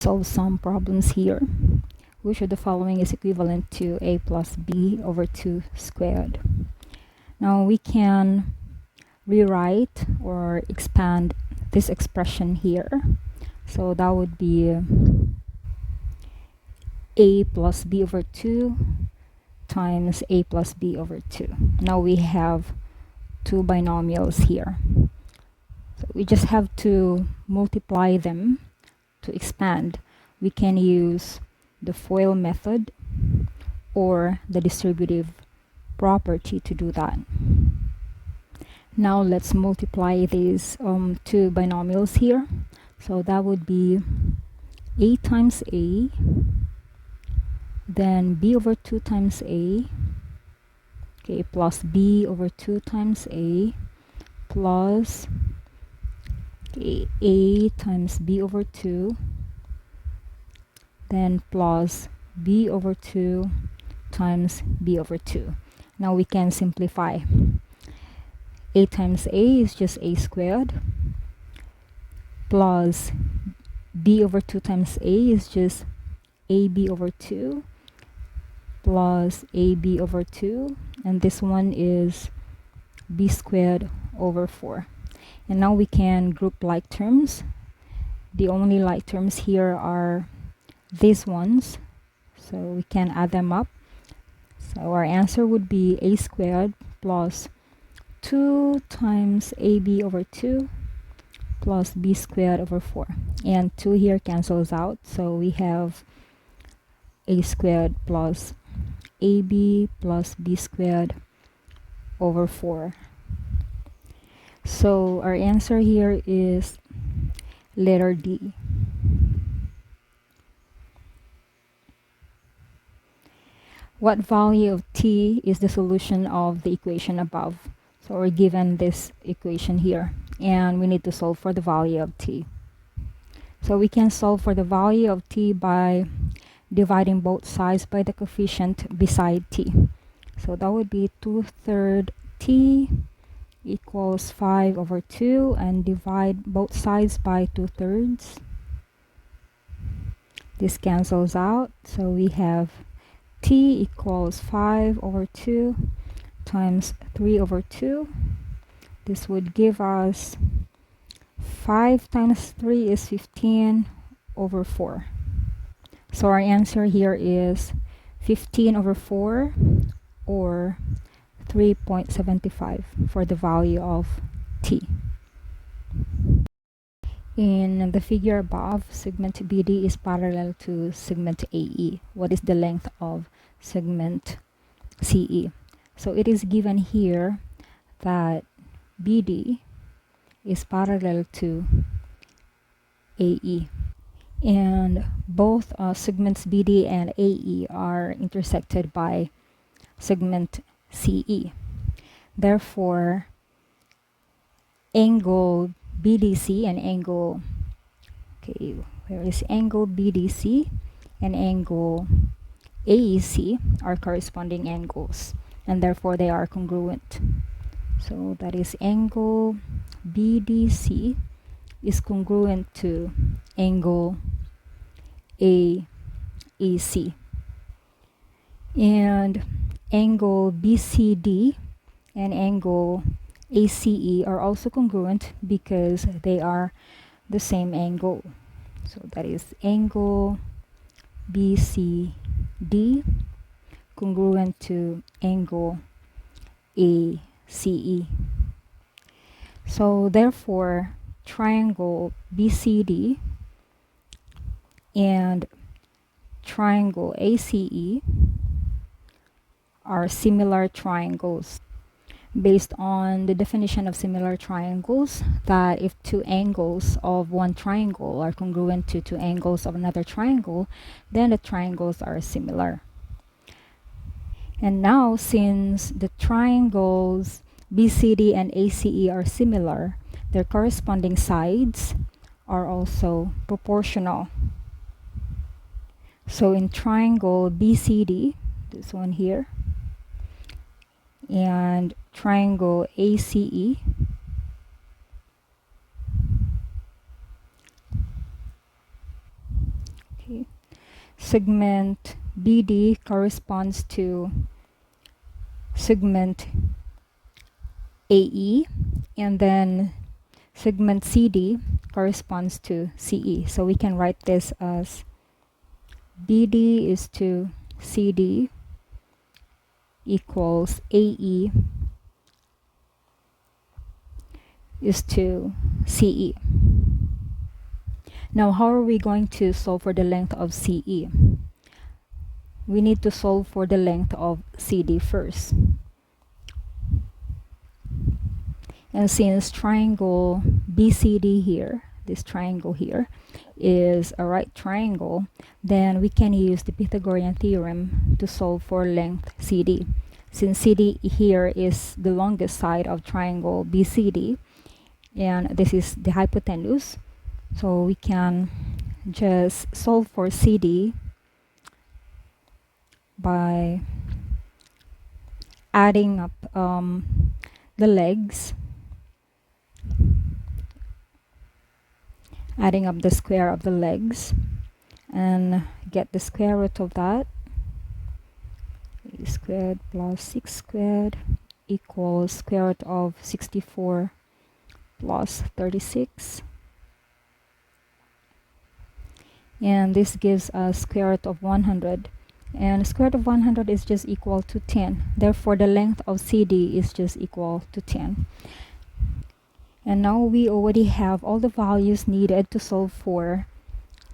solve some problems here. Which of the following is equivalent to a plus b over 2 squared? Now we can rewrite or expand this expression here. So that would be a plus b over 2 times a plus b over 2. Now we have two binomials here. So we just have to multiply them to expand. We can use the FOIL method or the distributive property to do that. Now let's multiply these two binomials here. So that would be a times a, then b over 2 times a, okay, plus b over 2 times a, plus okay, a times b over 2, then plus b over 2 times b over 2. Now we can simplify. A times a is just a squared, plus b over 2 times a is just ab over 2, plus ab over 2, and this one is b squared over 4. And now we can group like terms. The only like terms here are these ones, so we can add them up. So our answer would be a squared plus 2 times ab over 2 plus b squared over 4. And 2 here cancels out, so we have a squared plus ab plus b squared over 4. So our answer here is letter D. What value of t is the solution of the equation above? So we're given this equation here, and we need to solve for the value of t. So we can solve for the value of t by dividing both sides by the coefficient beside t. So that would be 2/3 t equals 5 over 2, and divide both sides by 2/3. This cancels out, so we have t equals 5 over 2 times 3 over 2. This would give us 5 times 3 is 15 over 4. So our answer here is 15 over 4, or 3.75 for the value of t. In the figure above, segment BD is parallel to segment AE. What is the length of segment CE? So it is given here that BD is parallel to AE. And both segments BD and AE are intersected by segment CE. Therefore, angle BDC and angle, okay, where is angle BDC and angle AEC are corresponding angles, and therefore they are congruent. So that is angle BDC is congruent to angle AEC. And angle BCD and angle ACE are also congruent because they are the same angle. So that is angle BCD congruent to angle ACE. So therefore, triangle BCD and triangle ACE are similar triangles. Based on the definition of similar triangles, that if two angles of one triangle are congruent to two angles of another triangle, then the triangles are similar. And now, since the triangles BCD and ACE are similar, their corresponding sides are also proportional. So in triangle BCD, this one here, and triangle ACE, Okay. Segment BD corresponds to segment AE, and then segment CD corresponds to CE. So we can write this as BD is to CD equals AE is to CE. Now, how are we going to solve for the length of CE? We need to solve for the length of CD first. And since triangle BCD here, this triangle here, is a right triangle, then we can use the Pythagorean theorem to solve for length CD. Since CD here is the longest side of triangle BCD, and this is the hypotenuse, so we can just solve for CD by adding up the legs, adding up the square of the legs, and get the square root of that. A squared plus 6 squared equals square root of 64 plus 36. And this gives us square root of 100. And square root of 100 is just equal to 10. Therefore, the length of CD is just equal to 10. And now we already have all the values needed to solve for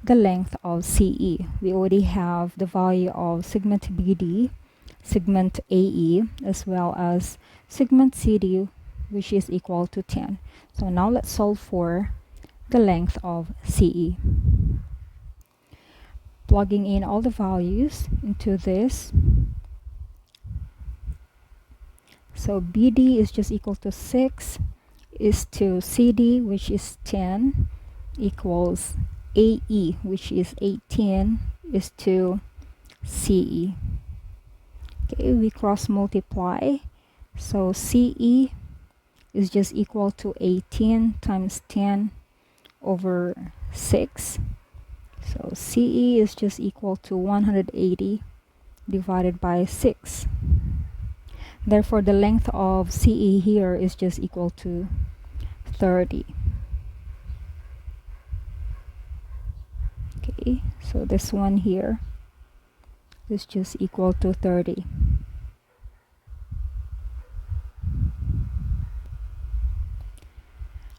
the length of CE. We already have the value of segment BD, segment AE, as well as segment CD, which is equal to 10. So now let's solve for the length of CE. Plugging in all the values into this. So BD is just equal to 6 is to CD, which is 10, equals AE, which is 18, is to CE. Okay, we cross multiply. So CE is just equal to 18 times 10 over 6. So CE is just equal to 180 divided by 6. Therefore, the length of CE here is just equal to 30. Okay, so this one here is just equal to 30.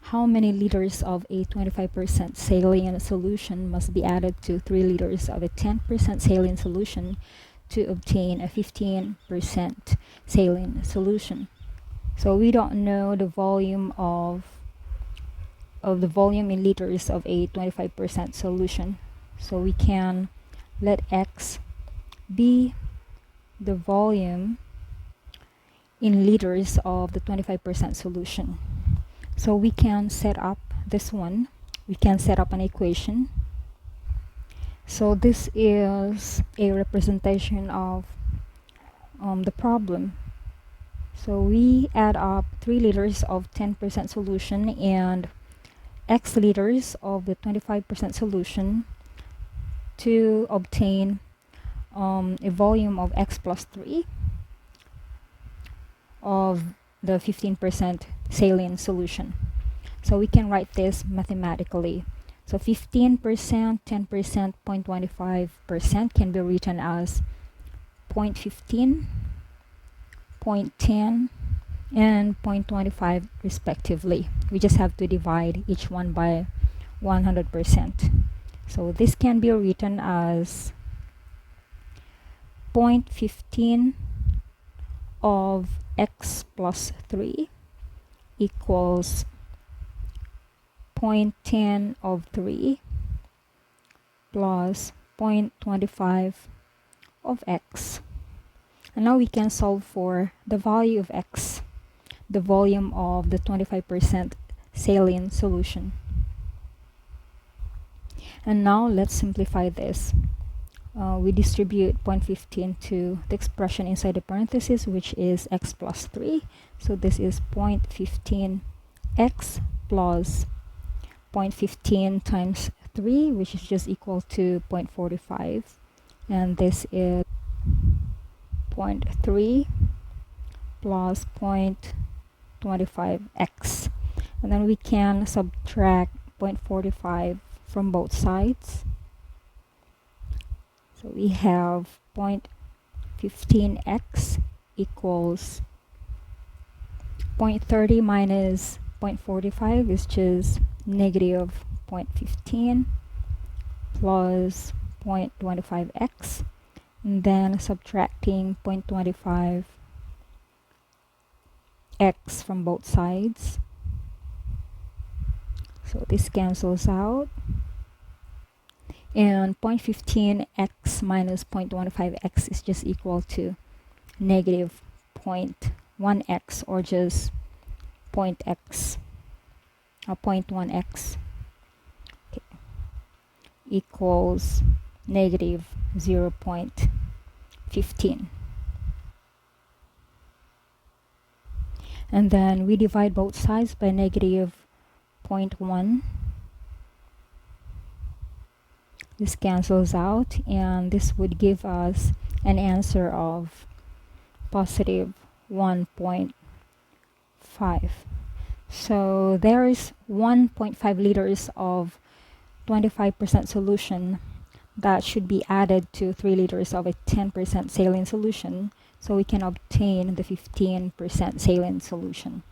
How many liters of a 25% saline solution must be added to 3 liters of a 10% saline solution to obtain a 15% saline solution? So we don't know the volume of the volume in liters of a 25% solution. So we can let X be the volume in liters of the 25% solution. So we can set up this one. We can set up an equation. So this is a representation of the problem. So we add up 3 liters of 10% solution and X liters of the 25% solution to obtain a volume of X plus 3 of the 15% saline solution. So we can write this mathematically. So 15%, 10%, 0.25% can be written as 0.15, 0.10, and 0.25 respectively. We just have to divide each one by 100%. So this can be written as 0.15 of X plus 3 equals 0.10 of 3 plus 0.25 of X. And now we can solve for the value of X, the volume of the 25% saline solution. And now let's simplify this. We distribute 0.15 to the expression inside the parenthesis, which is X plus 3. So this is 0.15 X plus 0.15 times 3, which is just equal to 0.45, and this is 0.3 plus 0.25x, and then we can subtract 0.45 from both sides. So we have 0.15x equals 0.30 minus 0.45 is just negative 0.15 plus 0.25x, and then subtracting 0.25x from both sides. So this cancels out, and 0.15x minus 0.15x is just equal to negative 0.1x, or just 0.1x, okay, equals negative 0.15. And then we divide both sides by negative 0.1. This cancels out, and this would give us an answer of positive 1.5. So there is 1.5 liters of 25% solution that should be added to 3 liters of a 10% saline solution, so we can obtain the 15% saline solution.